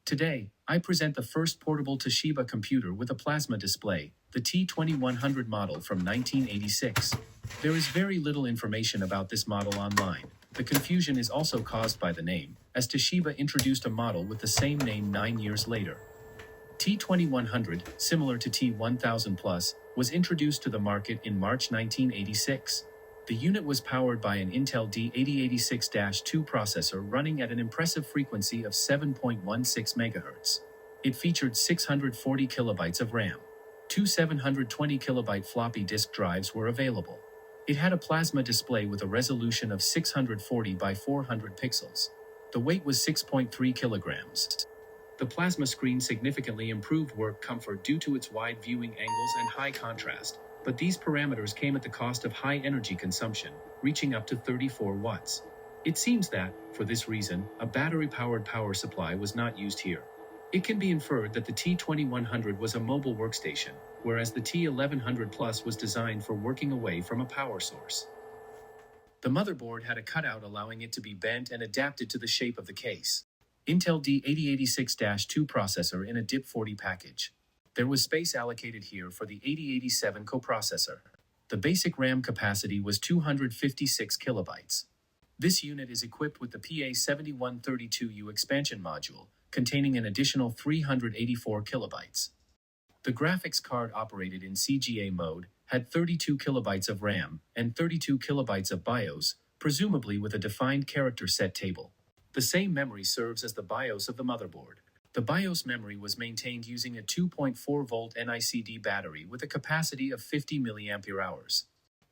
Today, I present the first portable Toshiba computer with a plasma display, the T2100 model from 1986. There is very little information about this model online. The confusion is also caused by the name, as Toshiba introduced a model with the same name 9 years later. T2100, similar to T1000 Plus, was introduced to the market in March 1986. The unit was powered by an Intel D8086-2 processor running at an impressive frequency of 7.16 MHz. It featured 640 kilobytes of RAM. Two 720 kilobyte floppy disk drives were available. It had a plasma display with a resolution of 640 by 400 pixels. The weight was 6.3 kilograms. The plasma screen significantly improved work comfort due to its wide viewing angles and high contrast, but these parameters came at the cost of high energy consumption, reaching up to 34 watts. It seems that, for this reason, a battery-powered power supply was not used here. It can be inferred that the T2100 was a mobile workstation, whereas the T1100 Plus was designed for working away from a power source. The motherboard had a cutout allowing it to be bent and adapted to the shape of the case. Intel D8086-2 processor in a DIP40 package. There was space allocated here for the 8087 coprocessor. The basic RAM capacity was 256 kilobytes. This unit is equipped with the PA7132U expansion module, containing an additional 384 kilobytes. The graphics card operated in CGA mode, had 32 kilobytes of RAM, and 32 kilobytes of BIOS, presumably with a defined character set table. The same memory serves as the BIOS of the motherboard. The BIOS memory was maintained using a 2.4-volt NICD battery with a capacity of 50 mAh.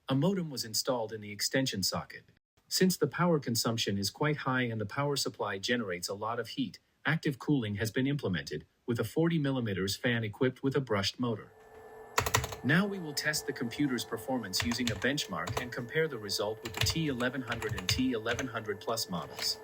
A modem was installed in the extension socket. Since the power consumption is quite high and the power supply generates a lot of heat, active cooling has been implemented, with a 40 mm fan equipped with a brushed motor. Now we will test the computer's performance using a benchmark and compare the result with the T1100 and T1100 Plus models.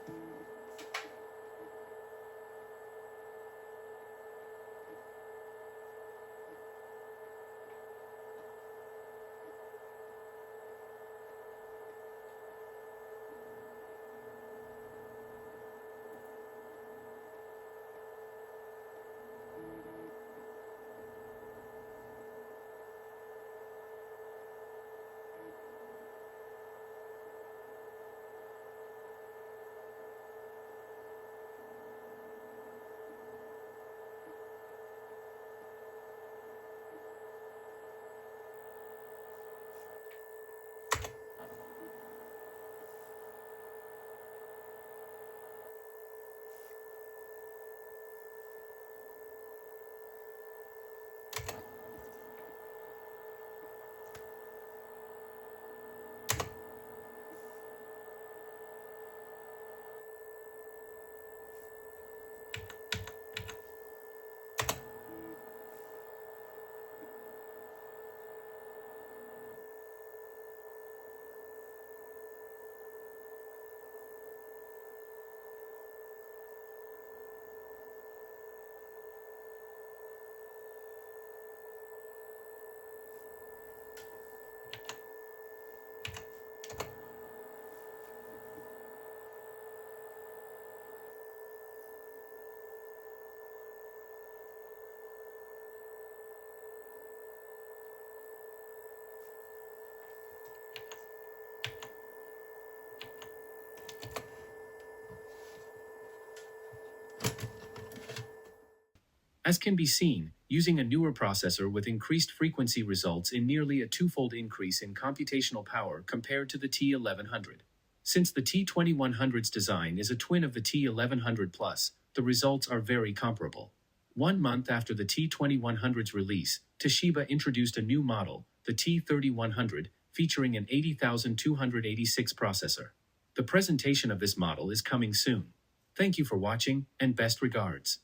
As can be seen, using a newer processor with increased frequency results in nearly a twofold increase in computational power compared to the T1100. Since the T2100's design is a twin of the T1100 Plus, the results are very comparable. 1 month after the T2100's release, Toshiba introduced a new model, the T3100, featuring an 80286 processor. The presentation of this model is coming soon. Thank you for watching, and best regards.